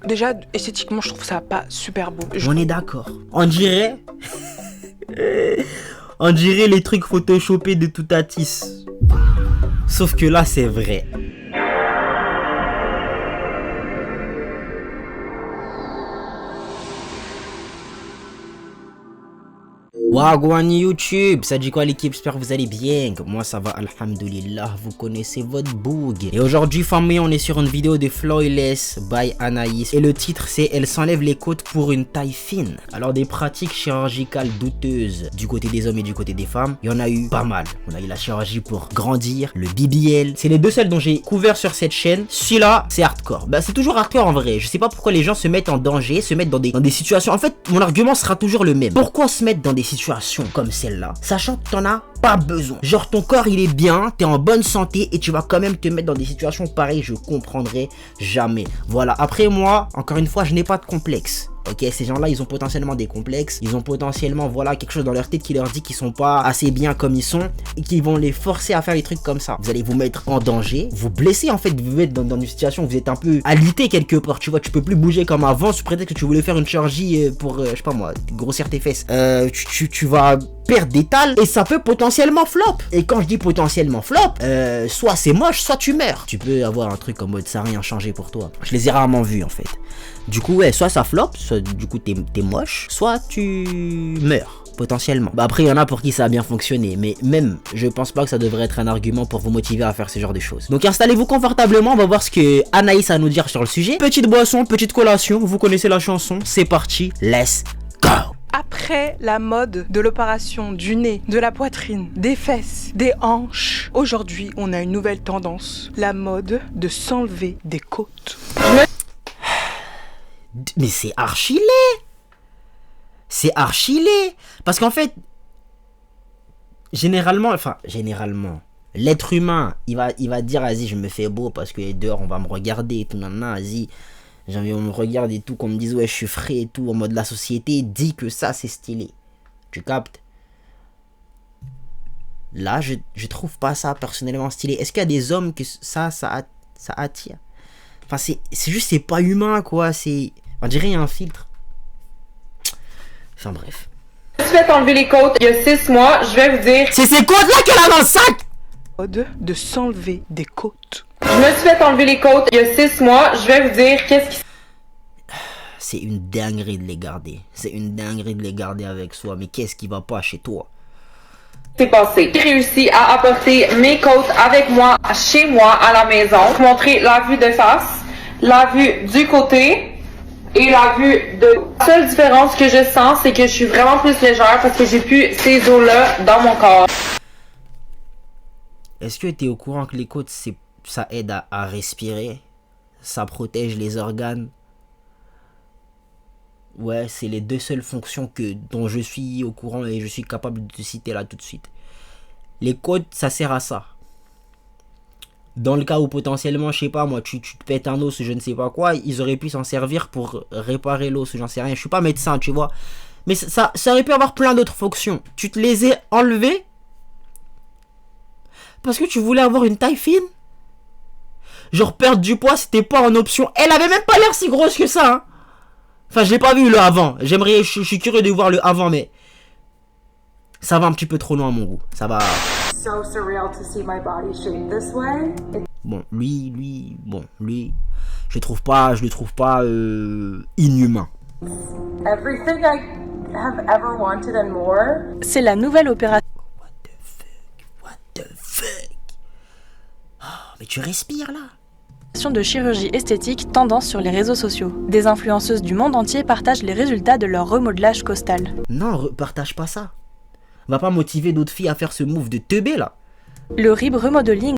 Déjà, esthétiquement, je trouve ça pas super beau. On est d'accord. On dirait... On dirait les trucs photoshopés de Toutatis. Sauf que là, c'est vrai. Wagwan YouTube, ça dit quoi l'équipe? J'espère que vous allez bien. Moi ça va, alhamdoulilah, vous connaissez votre boug. Et aujourd'hui famille, on est sur une vidéo de Flawless by Anaïs. Et le titre c'est Elle s'enlève les côtes pour une taille fine. Alors des pratiques chirurgicales douteuses du côté des hommes et du côté des femmes, il y en a eu pas mal. On a eu la chirurgie pour grandir, le BBL. C'est les deux seuls dont j'ai couvert sur cette chaîne. Celui-là, c'est hardcore. Bah c'est toujours hardcore en vrai. Je sais pas pourquoi les gens se mettent en danger, se mettent dans des situations. En fait, mon argument sera toujours le même. Pourquoi se mettre dans des situations comme celle-là, sachant que t'en as pas besoin? Genre ton corps il est bien, t'es en bonne santé et tu vas quand même te mettre dans des situations pareilles, je comprendrai jamais. Voilà, après moi, encore une fois, je n'ai pas de complexe. Ok, ces gens-là, ils ont potentiellement des complexes, ils ont potentiellement, voilà, quelque chose dans leur tête qui leur dit qu'ils sont pas assez bien comme ils sont et qui vont les forcer à faire des trucs comme ça. Vous allez vous mettre en danger, vous blesser en fait, vous mettre dans une situation où vous êtes un peu alité quelque part, tu vois, tu peux plus bouger comme avant, sous prétexte que tu voulais faire une chirurgie pour, je sais pas moi, grossir tes fesses. Tu vas perdre des tales et ça peut potentiellement flop. Et quand je dis potentiellement flop, soit c'est moche, soit tu meurs. Tu peux avoir un truc en mode ça n'a rien changé pour toi. Je les ai rarement vus en fait. Du coup, ouais, soit ça flop, soit du coup t'es moche, soit tu meurs, potentiellement. Bah après, il y en a pour qui ça a bien fonctionné, mais même, je pense pas que ça devrait être un argument pour vous motiver à faire ce genre de choses. Donc installez-vous confortablement, on va voir ce que Anaïs a à nous dire sur le sujet. Petite boisson, petite collation, vous connaissez la chanson, c'est parti, let's go! Après la mode de l'opération du nez, de la poitrine, des fesses, des hanches, aujourd'hui, on a une nouvelle tendance, la mode de s'enlever des côtes. Mais c'est archi laid. C'est archi laid. Parce qu'en fait, généralement, l'être humain, il va dire, vas-y, je me fais beau parce que dehors, on va me regarder et tout, vas-y, j'ai envie qu'on me regarde et tout, qu'on me dise, ouais, je suis frais et tout, en mode la société dit que ça, c'est stylé. Tu captes? Là, je trouve pas ça personnellement stylé. Est-ce qu'il y a des hommes que ça attire? Enfin, c'est juste, c'est pas humain, quoi, c'est... On dirait il y a un filtre. Enfin bref. Je me suis fait enlever les côtes il y a 6 mois, je vais vous dire... C'est ces côtes-là qu'elle a dans le sac! Mode de s'enlever des côtes. Je me suis fait enlever les côtes il y a 6 mois, je vais vous dire qu'est-ce qui C'est une dinguerie de les garder. C'est une dinguerie de les garder avec soi. Mais qu'est-ce qui va pas chez toi? s'est passé. J'ai réussi à apporter mes côtes avec moi, chez moi, à la maison. Vous montrer la vue de face, la vue du côté... et la vue de... La seule différence que je sens, c'est que je suis vraiment plus légère parce que j'ai plus ces os-là dans mon corps. Est-ce que tu es au courant que les côtes, ça aide à respirer? Ça protège les organes? Ouais, c'est les deux seules fonctions dont je suis au courant et je suis capable de te citer là tout de suite. Les côtes, ça sert à ça. Dans le cas où potentiellement, je sais pas moi, tu te pètes un os, je ne sais pas quoi, ils auraient pu s'en servir pour réparer l'os, j'en sais rien. Je suis pas médecin, tu vois. Mais ça aurait pu avoir plein d'autres fonctions. Tu te les as enlevés parce que tu voulais avoir une taille fine. Genre perdre du poids, c'était pas en option. Elle avait même pas l'air si grosse que ça, hein. Enfin, je l'ai pas vu le avant. Je suis curieux de voir le avant, mais ça va un petit peu trop loin à mon goût. Ça va... So surreal to see my body shaped this way. Bon, lui, je le trouve pas inhumain. Everything I have ever wanted and more. C'est la nouvelle opération What the fuck? Oh, mais tu respires là? de chirurgie esthétique tendance sur les réseaux sociaux. Des influenceuses du monde entier partagent les résultats de leur remodelage costal. Non, partage pas ça. Va pas motiver d'autres filles à faire ce move de teubé là. Le rib remodeling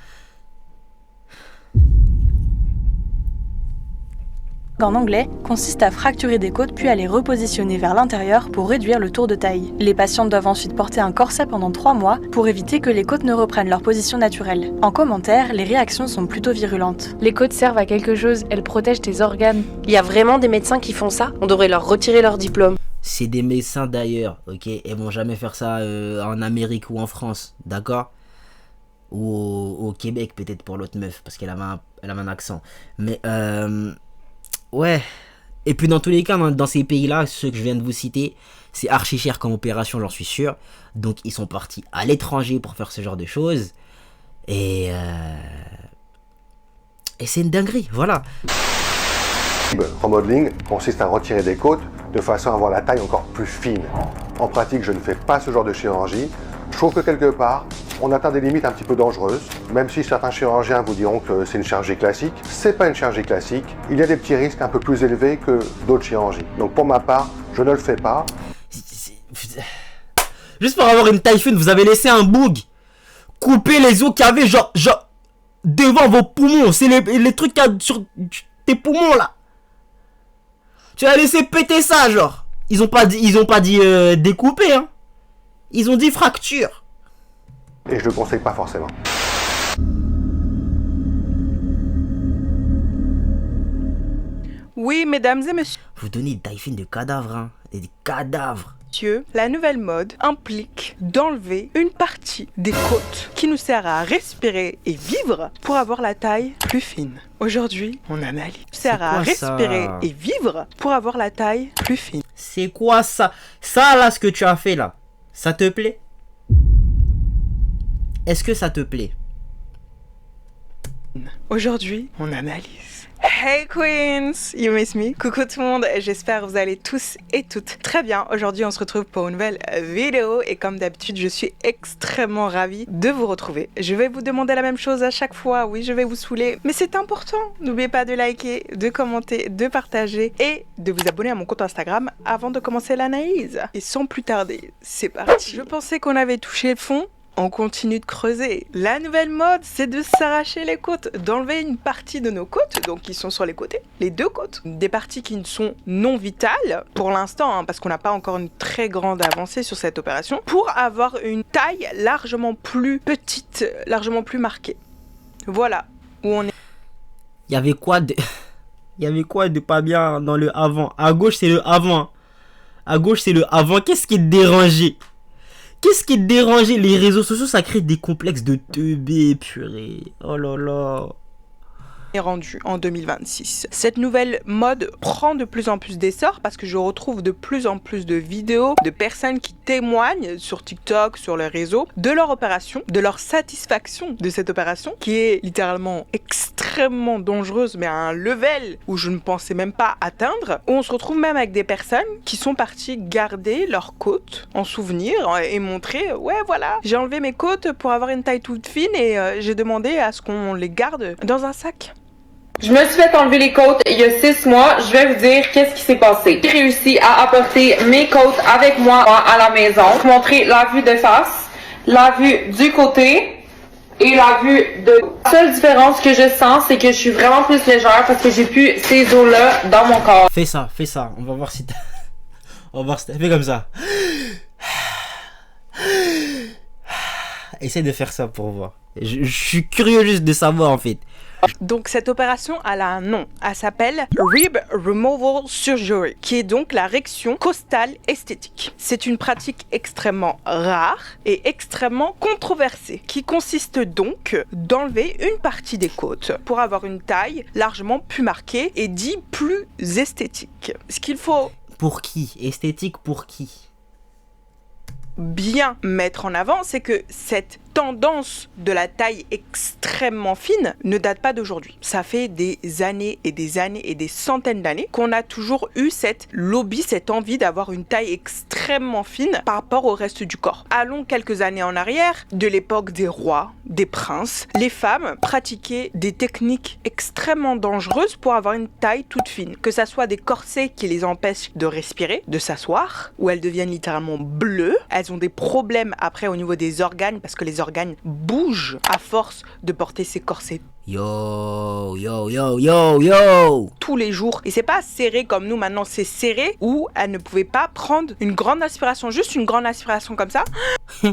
en anglais consiste à fracturer des côtes puis à les repositionner vers l'intérieur pour réduire le tour de taille. Les patientes doivent ensuite porter un corset pendant 3 mois pour éviter que les côtes ne reprennent leur position naturelle. En commentaire, les réactions sont plutôt virulentes. Les côtes servent à quelque chose, elles protègent tes organes. Il y a vraiment des médecins qui font ça? On devrait leur retirer leur diplôme. C'est des médecins d'ailleurs, ok? Elles vont jamais faire ça en Amérique ou en France, d'accord? Ou au Québec peut-être pour l'autre meuf, parce qu'elle avait un accent. Mais ouais, Et puis dans tous les cas, dans ces pays-là, ceux que je viens de vous citer, c'est archi cher comme opération, j'en suis sûr. Donc ils sont partis à l'étranger pour faire ce genre de choses. Et c'est une dinguerie, voilà. Le remodeling consiste à retirer des côtes de façon à avoir la taille encore plus fine. En pratique, je ne fais pas ce genre de chirurgie. Je trouve que quelque part, on atteint des limites un petit peu dangereuses, même si certains chirurgiens vous diront que c'est une chirurgie classique. C'est pas une chirurgie classique. Il y a des petits risques un peu plus élevés que d'autres chirurgies. Donc pour ma part, je ne le fais pas. Juste pour avoir une taille fine, vous avez laissé un boug. Couper les os qu'il y avait genre devant vos poumons. C'est les trucs qu'il y a sur tes poumons là. Tu as laissé péter ça, genre. Ils ont pas dit découper, hein. Ils ont dit fracture. Et je ne le conseille pas forcément. Oui, mesdames et Vous donnez une taille fine de cadavres, hein. Des cadavres. messieurs, la nouvelle mode implique d'enlever une partie des côtes qui nous sert à respirer et vivre pour avoir la taille plus fine. Aujourd'hui, on analyse. Sert à respirer et vivre pour avoir la taille plus fine. C'est quoi ça? Ça là, ce que tu as fait là, ça te plaît? Est-ce que ça te plaît? Aujourd'hui, on analyse. Hey Queens, you miss me? Coucou tout le monde, j'espère que vous allez tous et toutes très bien. Aujourd'hui on se retrouve pour une nouvelle vidéo et comme d'habitude je suis extrêmement ravie de vous retrouver. Je vais vous demander la même chose à chaque fois, oui je vais vous saouler, mais c'est important. N'oubliez pas de liker, de commenter, de partager et de vous abonner à mon compte Instagram avant de commencer l'analyse. Et sans plus tarder, c'est parti. Je pensais qu'on avait touché le fond. On continue de creuser. La nouvelle mode, c'est de s'arracher les côtes, d'enlever une partie de nos côtes, donc qui sont sur les côtés, les deux côtes. Des parties qui ne sont non vitales, pour l'instant, hein, parce qu'on n'a pas encore une très grande avancée sur cette opération, pour avoir une taille largement plus petite, largement plus marquée. Voilà où on est. Il y avait quoi de pas bien dans le avant? À gauche, c'est le avant. À gauche, c'est le avant. Qu'est-ce qui est dérangé? Qu'est-ce qui est dérangé? Les réseaux sociaux, ça crée des complexes de teubé, purée. Oh là là. Rendu en 2026. Cette nouvelle mode prend de plus en plus d'essor parce que je retrouve de plus en plus de vidéos de personnes qui témoignent sur TikTok, sur les réseaux, de leur opération, de leur satisfaction de cette opération qui est littéralement extrêmement dangereuse mais à un level où je ne pensais même pas atteindre. Où on se retrouve même avec des personnes qui sont parties garder leurs côtes en souvenir et montrer ouais voilà, j'ai enlevé mes côtes pour avoir une taille toute fine et j'ai demandé à ce qu'on les garde dans un sac. Je me suis fait enlever les côtes il y a 6 mois. Je vais vous dire qu'est-ce qui s'est passé. J'ai réussi à apporter mes côtes avec moi à la maison. Je vais vous montrer la vue de face, la vue du côté et la vue de... La seule différence que je sens, c'est que je suis vraiment plus légère parce que j'ai plus ces os-là dans mon corps. Fais ça. On va voir si t'as... On va voir si t'as... Fais comme ça. Essaye de faire ça pour voir. Je suis curieux juste de savoir en fait. Donc cette opération, elle a un nom. Elle s'appelle Rib Removal Surgery, qui est donc la réduction costale esthétique. C'est une pratique extrêmement rare et extrêmement controversée, qui consiste donc d'enlever une partie des côtes pour avoir une taille largement plus marquée et dit plus esthétique. Ce qu'il faut... Pour qui? Esthétique pour qui? Bien mettre en avant, c'est que cette tendance de la taille extrêmement fine ne date pas d'aujourd'hui. Ça fait des années et des années et des centaines d'années qu'on a toujours eu cette lobby, cette envie d'avoir une taille extrêmement fine par rapport au reste du corps. Allons quelques années en arrière, de l'époque des rois, des princes, les femmes pratiquaient des techniques extrêmement dangereuses pour avoir une taille toute fine. Que ça soit des corsets qui les empêchent de respirer, de s'asseoir, où elles deviennent littéralement bleues. Elles ont des problèmes après au niveau des organes parce que les organes bougent à force de porter ces corsets Yo tous les jours. Et c'est pas serré comme nous maintenant, c'est serré où elle ne pouvait pas prendre une grande aspiration, juste une grande aspiration comme ça.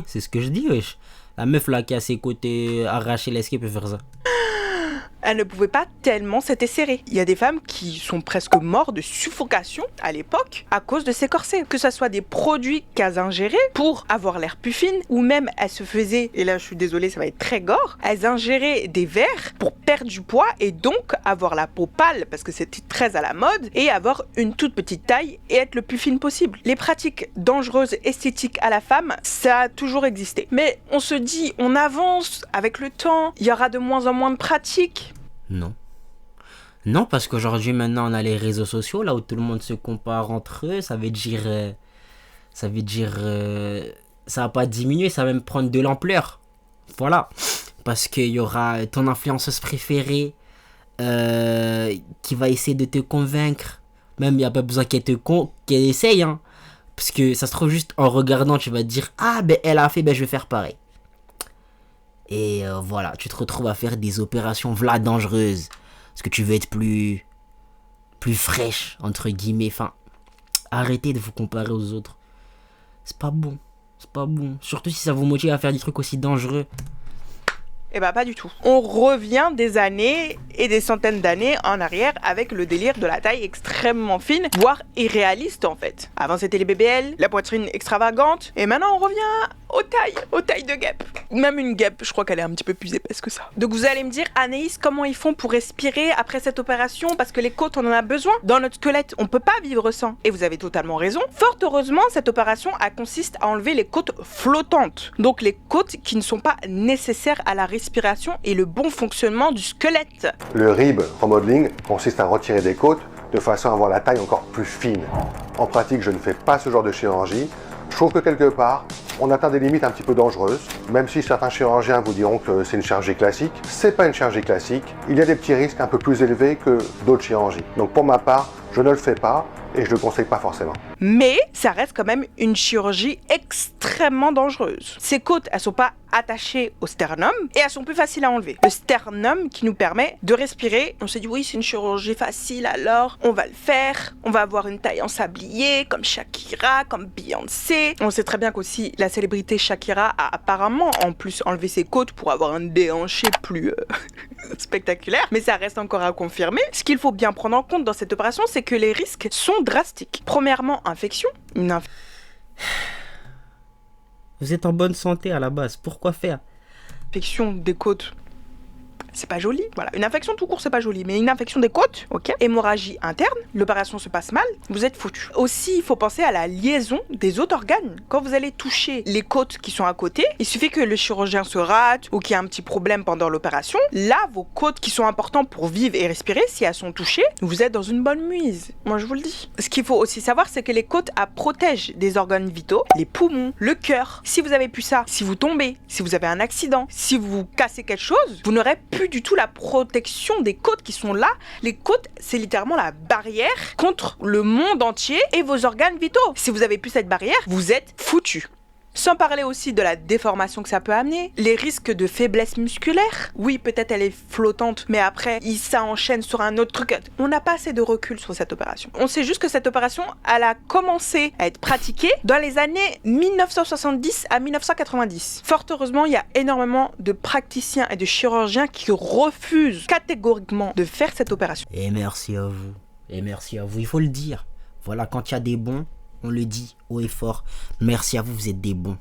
C'est ce que je dis, wesh. La meuf là qui a ses côtés arrachés, est-ce qu'elle peut faire ça? elle ne pouvait pas tellement s'était serrée. Il y a des femmes qui sont presque mortes de suffocation à l'époque à cause de ces corsets. Que ce soit des produits qu'elles ingéraient pour avoir l'air plus fine, ou même elles se faisaient, et là je suis désolée, ça va être très gore, elles ingéraient des verres pour perdre du poids et donc avoir la peau pâle parce que c'était très à la mode et avoir une toute petite taille et être le plus fine possible. Les pratiques dangereuses esthétiques à la femme, ça a toujours existé. Mais on se dit, on avance avec le temps, il y aura de moins en moins de pratiques. Non. Non, parce qu'aujourd'hui, maintenant, on a les réseaux sociaux, là où tout le monde se compare entre eux. Ça veut dire... ça va pas diminuer, ça va même prendre de l'ampleur. Voilà. Parce qu'il y aura ton influenceuse préférée qui va essayer de te convaincre. Même, il n'y a pas besoin qu'elle essaye, hein. Parce que ça se trouve juste en regardant, tu vas te dire, ah, ben elle a fait, ben je vais faire pareil. Et voilà, tu te retrouves à faire des opérations v'là dangereuses. Parce que tu veux être plus fraîche, entre guillemets. Enfin, arrêtez de vous comparer aux autres. C'est pas bon. C'est pas bon. Surtout si ça vous motive à faire des trucs aussi dangereux. Eh ben pas du tout. On revient des années et des centaines d'années en arrière avec le délire de la taille extrêmement fine, voire irréaliste en fait. Avant c'était les BBL, la poitrine extravagante, et maintenant on revient aux tailles de guêpe. Même une guêpe, je crois qu'elle est un petit peu plus épaisse que ça. Donc vous allez me dire, Anaïs, comment ils font pour respirer après cette opération? Parce que les côtes, on en a besoin. Dans notre squelette, on peut pas vivre sans. Et vous avez totalement raison. Fort heureusement, cette opération consiste à enlever les côtes flottantes. Donc les côtes qui ne sont pas nécessaires à la respiration et le bon fonctionnement du squelette. Le rib remodeling consiste à retirer des côtes de façon à avoir la taille encore plus fine. En pratique, je ne fais pas ce genre de chirurgie. Je trouve que quelque part, on atteint des limites un petit peu dangereuses, même si certains chirurgiens vous diront que c'est une chirurgie classique. C'est pas une chirurgie classique, il y a des petits risques un peu plus élevés que d'autres chirurgies. Donc pour ma part, je ne le fais pas et je ne le conseille pas forcément. Mais ça reste quand même une chirurgie extrêmement dangereuse. Ces côtes, elles sont pas attachées au sternum et elles sont plus faciles à enlever. Le sternum qui nous permet de respirer. On s'est dit oui, c'est une chirurgie facile, alors on va le faire. On va avoir une taille en sablier comme Shakira, comme Beyoncé. On sait très bien qu'aussi la célébrité Shakira a apparemment en plus enlevé ses côtes pour avoir un déhanché plus spectaculaire. Mais ça reste encore à confirmer. Ce qu'il faut bien prendre en compte dans cette opération, c'est que les risques sont drastiques. Premièrement, infection. Vous êtes en bonne santé à la base, pourquoi faire? Infection des côtes, c'est pas joli. Voilà, une infection tout court, c'est pas joli, mais une infection des côtes, ok. Hémorragie interne, l'opération se passe mal, vous êtes foutu. Aussi, il faut penser à la liaison des autres organes. Quand vous allez toucher les côtes qui sont à côté, il suffit que le chirurgien se rate ou qu'il y ait un petit problème pendant l'opération. Là, vos côtes qui sont importantes pour vivre et respirer, si elles sont touchées, vous êtes dans une bonne muise. Moi, je vous le dis. Ce qu'il faut aussi savoir, c'est que les côtes protègent des organes vitaux, les poumons, le cœur. Si vous avez plus ça, si vous tombez, si vous avez un accident, si vous cassez quelque chose, vous n'aurez plus du tout la protection des côtes qui sont là. Les côtes, c'est littéralement la barrière contre le monde entier et vos organes vitaux. Si vous avez plus cette barrière, vous êtes foutu. Sans parler aussi de la déformation que ça peut amener, les risques de faiblesse musculaire. Oui, peut-être elle est flottante, mais après, ça enchaîne sur un autre truc. On n'a pas assez de recul sur cette opération. On sait juste que cette opération, elle a commencé à être pratiquée dans les années 1970 à 1990. Fort heureusement, il y a énormément de praticiens et de chirurgiens qui refusent catégoriquement de faire cette opération. Et merci à vous. Et merci à vous, il faut le dire. Voilà, quand il y a des bons, on le dit haut et fort. Merci à vous, vous êtes des bons.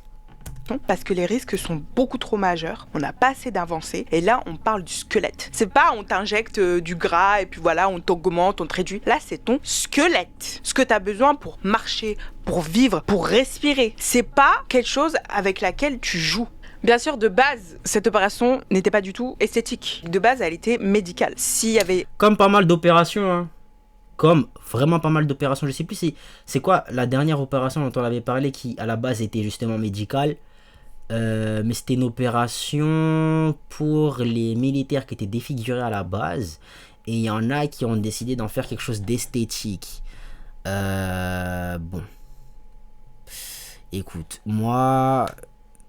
Parce que les risques sont beaucoup trop majeurs, on n'a pas assez d'avancées, et là on parle du squelette. C'est pas on t'injecte du gras et puis voilà, on t'augmente, on te réduit. Là c'est ton squelette. Ce que tu as besoin pour marcher, pour vivre, pour respirer. C'est pas quelque chose avec laquelle tu joues. Bien sûr, de base, cette opération n'était pas du tout esthétique. De base, elle était médicale. S'il y avait... Comme pas mal d'opérations, hein. Comme vraiment pas mal d'opérations, je sais plus c'est quoi la dernière opération dont on avait parlé qui à la base était justement médicale, mais c'était une opération pour les militaires qui étaient défigurés à la base et il y en a qui ont décidé d'en faire quelque chose d'esthétique. Bon, écoute, moi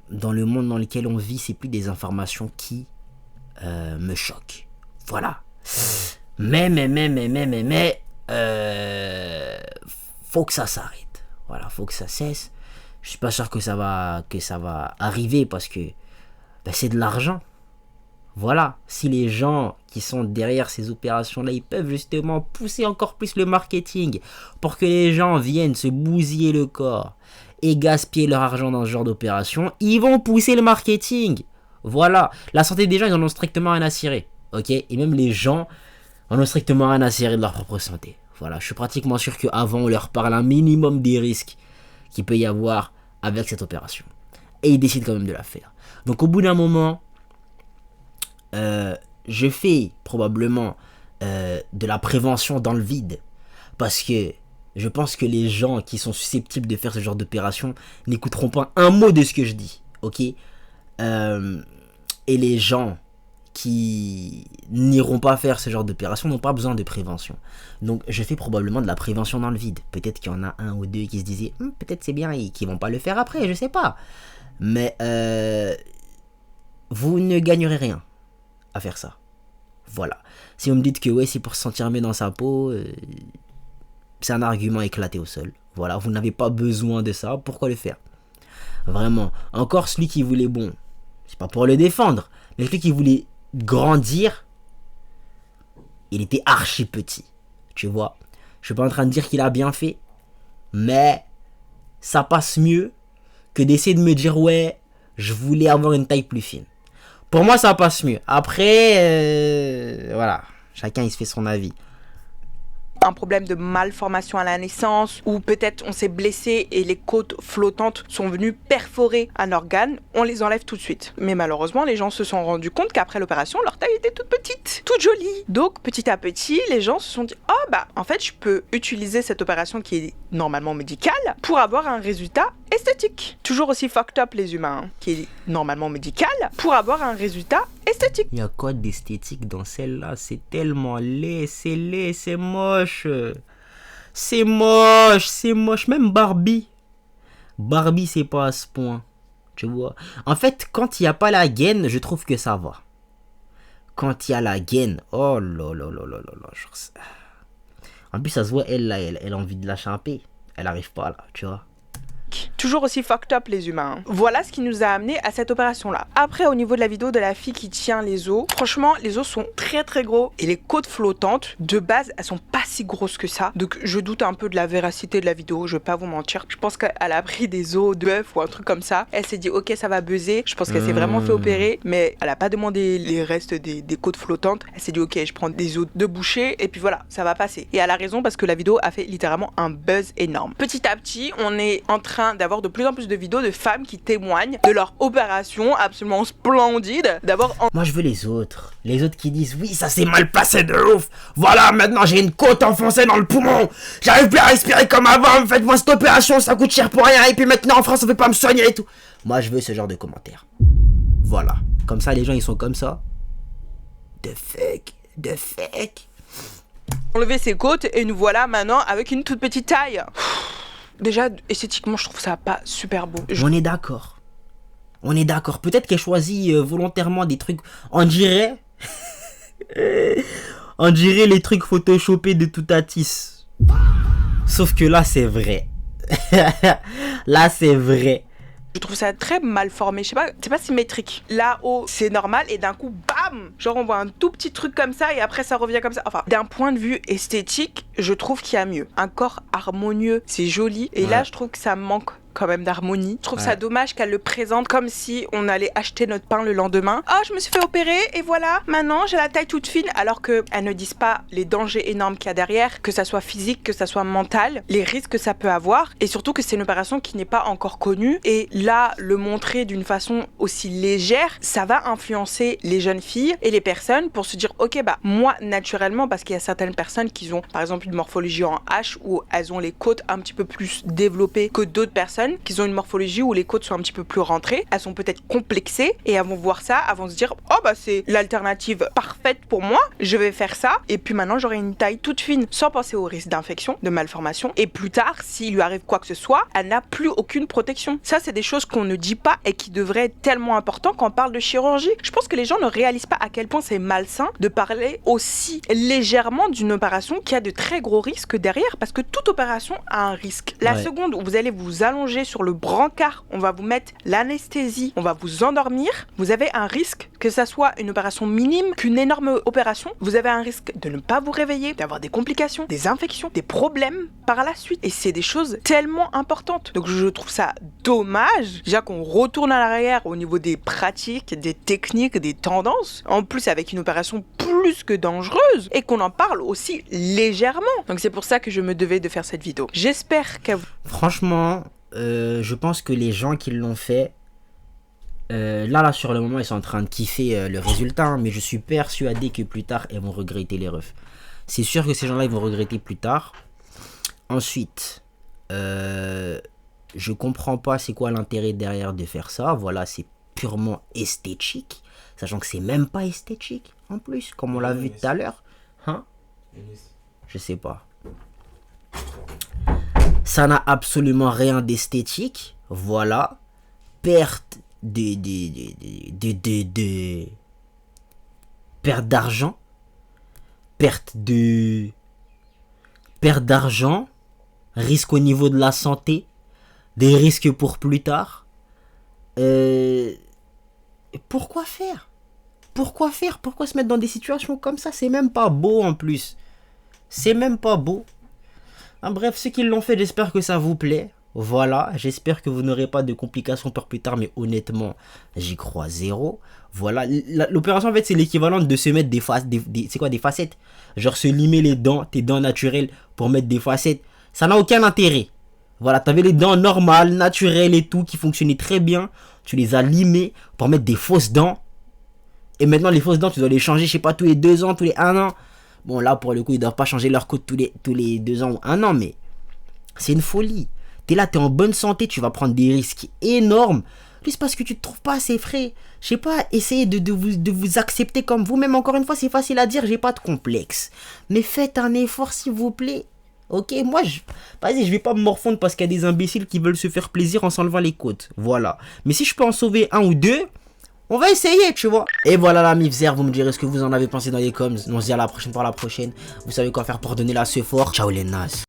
dans le monde dans lequel on vit, c'est plus des informations qui me choquent, voilà. Mais faut que ça s'arrête. Voilà, faut que ça cesse. Je suis pas sûr que ça va arriver parce que c'est de l'argent. Voilà, si les gens qui sont derrière ces opérations-là, ils peuvent justement pousser encore plus le marketing pour que les gens viennent se bousiller le corps et gaspiller leur argent dans ce genre d'opération, ils vont pousser le marketing. Voilà, la santé des gens, ils en ont strictement rien à cirer, ok? Et même les gens en ont strictement rien à cirer de leur propre santé. Voilà, je suis pratiquement sûr qu'avant, on leur parle un minimum des risques qu'il peut y avoir avec cette opération. Et ils décident quand même de la faire. Donc au bout d'un moment, je fais probablement de la prévention dans le vide. Parce que je pense que les gens qui sont susceptibles de faire ce genre d'opération n'écouteront pas un mot de ce que je dis. Ok, et les gens qui n'iront pas faire ce genre d'opération n'ont pas besoin de prévention. Donc je fais probablement de la prévention dans le vide. Peut-être qu'il y en a un ou deux qui se disaient peut-être c'est bien et qui vont pas le faire après, je sais pas. Mais vous ne gagnerez rien à faire ça. Voilà. Si vous me dites que ouais, c'est pour se sentir mieux dans sa peau, c'est un argument éclaté au sol. Voilà, vous n'avez pas besoin de ça, pourquoi le faire? Vraiment. Encore celui qui voulait, bon, c'est pas pour le défendre, mais celui qui voulait grandir, il était archi petit. Tu vois, je suis pas en train de dire qu'il a bien fait, mais ça passe mieux que d'essayer de me dire ouais, je voulais avoir une taille plus fine. Pour moi, ça passe mieux. Après, voilà, chacun il se fait son avis. Un problème de malformation à la naissance, ou peut-être on s'est blessé et les côtes flottantes sont venues perforer un organe, on les enlève tout de suite. Mais malheureusement, les gens se sont rendus compte qu'après l'opération, leur taille était toute petite, toute jolie. Donc petit à petit, les gens se sont dit « Oh bah, en fait, je peux utiliser cette opération qui est normalement médicale pour avoir un résultat esthétique. » Toujours aussi fucked up les humains, hein, qui est normalement médical, pour avoir un résultat esthétique. Il y a quoi d'esthétique dans celle-là? C'est tellement laid, c'est moche. C'est moche. Même Barbie, c'est pas à ce point. Tu vois. En fait, quand il n'y a pas la gaine, je trouve que ça va. Quand il y a la gaine, oh là là là là là. En plus, ça se voit, elle a envie de la champer. Elle arrive pas là, tu vois. Toujours aussi fucked up les humains. Voilà ce qui nous a amené à cette opération là. Après, au niveau de la vidéo de la fille qui tient les os, franchement les os sont très très gros et les côtes flottantes de base elles sont pas si grosses que ça, donc je doute un peu de la véracité de la vidéo, je vais pas vous mentir. Je pense qu'elle a pris des os de bœuf ou un truc comme ça, elle s'est dit ok ça va buzzer, je pense qu'elle s'est vraiment fait opérer, mais elle a pas demandé les restes des côtes flottantes, elle s'est dit ok je prends des os de boucher et puis voilà ça va passer. Et elle a raison parce que la vidéo a fait littéralement un buzz énorme. Petit à petit on est en train d'avoir de plus en plus de vidéos de femmes qui témoignent de leur opération absolument splendide. D'abord moi je veux les autres qui disent oui ça s'est mal passé de ouf, voilà maintenant j'ai une côte enfoncée dans le poumon, j'arrive plus à respirer comme avant, faites-moi cette opération ça coûte cher pour rien et puis maintenant en France on veut pas me soigner et tout. Moi je veux ce genre de commentaires. Voilà, comme ça les gens ils sont comme ça. De fake. enlever ses côtes et nous voilà maintenant avec une toute petite taille. Déjà, esthétiquement, je trouve ça pas super beau. On est d'accord. Peut-être qu'elle choisit volontairement des trucs. On dirait les trucs photoshopés de Toutatis. Sauf que là, c'est vrai. Je trouve ça très mal formé, je sais pas, c'est pas symétrique. Là-haut, c'est normal et d'un coup, bam! Genre on voit un tout petit truc comme ça et après ça revient comme ça. Enfin, d'un point de vue esthétique, je trouve qu'il y a mieux. Un corps harmonieux, c'est joli. Et là, je trouve que ça manque quand même d'harmonie. Je trouve ça dommage qu'elle le présente comme si on allait acheter notre pain le lendemain. Oh, je me suis fait opérer et voilà, maintenant j'ai la taille toute fine, alors qu'elles ne disent pas les dangers énormes qu'il y a derrière, que ça soit physique, que ça soit mental, les risques que ça peut avoir, et surtout que c'est une opération qui n'est pas encore connue. Et là, le montrer d'une façon aussi légère, ça va influencer les jeunes filles et les personnes pour se dire, ok, bah moi naturellement, parce qu'il y a certaines personnes qui ont par exemple une morphologie en H où elles ont les côtes un petit peu plus développées que d'autres personnes qui ont une morphologie où les côtes sont un petit peu plus rentrées, elles sont peut-être complexées et elles vont voir ça, elles vont se dire oh bah c'est l'alternative parfaite pour moi, je vais faire ça et puis maintenant j'aurai une taille toute fine sans penser au risque d'infection, de malformation, et plus tard s'il lui arrive quoi que ce soit, elle n'a plus aucune protection. Ça c'est des choses qu'on ne dit pas et qui devraient être tellement importantes quand on parle de chirurgie. Je pense que les gens ne réalisent pas à quel point c'est malsain de parler aussi légèrement d'une opération qui a de très gros risques derrière, parce que toute opération a un risque. La seconde où vous allez vous allonger allongé sur le brancard, on va vous mettre l'anesthésie, on va vous endormir, vous avez un risque que ça soit une opération minime qu'une énorme opération. Vous avez un risque de ne pas vous réveiller, d'avoir des complications, des infections, des problèmes par la suite. Et c'est des choses tellement importantes. Donc je trouve ça dommage, déjà qu'on retourne à l'arrière au niveau des pratiques, des techniques, des tendances. En plus avec une opération plus que dangereuse et qu'on en parle aussi légèrement. Donc c'est pour ça que je me devais de faire cette vidéo. J'espère que... Franchement, je pense que les gens qui l'ont fait, là sur le moment ils sont en train de kiffer le résultat, hein, mais je suis persuadé que plus tard ils vont regretter les refs. C'est sûr que ces gens là ils vont regretter plus tard. Ensuite je comprends pas c'est quoi l'intérêt derrière de faire ça. Voilà, c'est purement esthétique, sachant que c'est même pas esthétique en plus, comme on l'a vu tout à l'heure, hein. Je sais pas, ça n'a absolument rien d'esthétique. Voilà, perte perte d'argent, perte d'argent, risque au niveau de la santé, des risques pour plus tard. Pourquoi faire? Pourquoi se mettre dans des situations comme ça? C'est même pas beau en plus. C'est même pas beau. Ah, bref, ceux qui l'ont fait, j'espère que ça vous plaît. Voilà, j'espère que vous n'aurez pas de complications pour plus tard, mais honnêtement, j'y crois zéro. Voilà, l'opération en fait c'est l'équivalent de se mettre des facettes. Genre se limer les dents, tes dents naturelles pour mettre des facettes. Ça n'a aucun intérêt. Voilà, t'avais les dents normales, naturelles et tout qui fonctionnaient très bien. Tu les as limées pour mettre des fausses dents. Et maintenant les fausses dents tu dois les changer, je sais pas, tous les 2 ans, tous les 1 an. Bon là pour le coup ils doivent pas changer leur code tous les 2 ans ou 1 an, mais c'est une folie. T'es là, t'es en bonne santé, tu vas prendre des risques énormes. Juste parce que tu te trouves pas assez frais. Je sais pas, essayez de vous accepter comme vous-même. Encore une fois, c'est facile à dire, j'ai pas de complexe. Mais faites un effort s'il vous plaît. Ok, moi, vas-y, je vais pas me morfondre parce qu'il y a des imbéciles qui veulent se faire plaisir en s'enlevant les côtes. Voilà. Mais si je peux en sauver 1 ou 2, on va essayer, tu vois. Et voilà la mifzer, vous me direz ce que vous en avez pensé dans les coms. On se dit à la prochaine pour la prochaine. Vous savez quoi faire pour donner la ce fort. Ciao les nazes.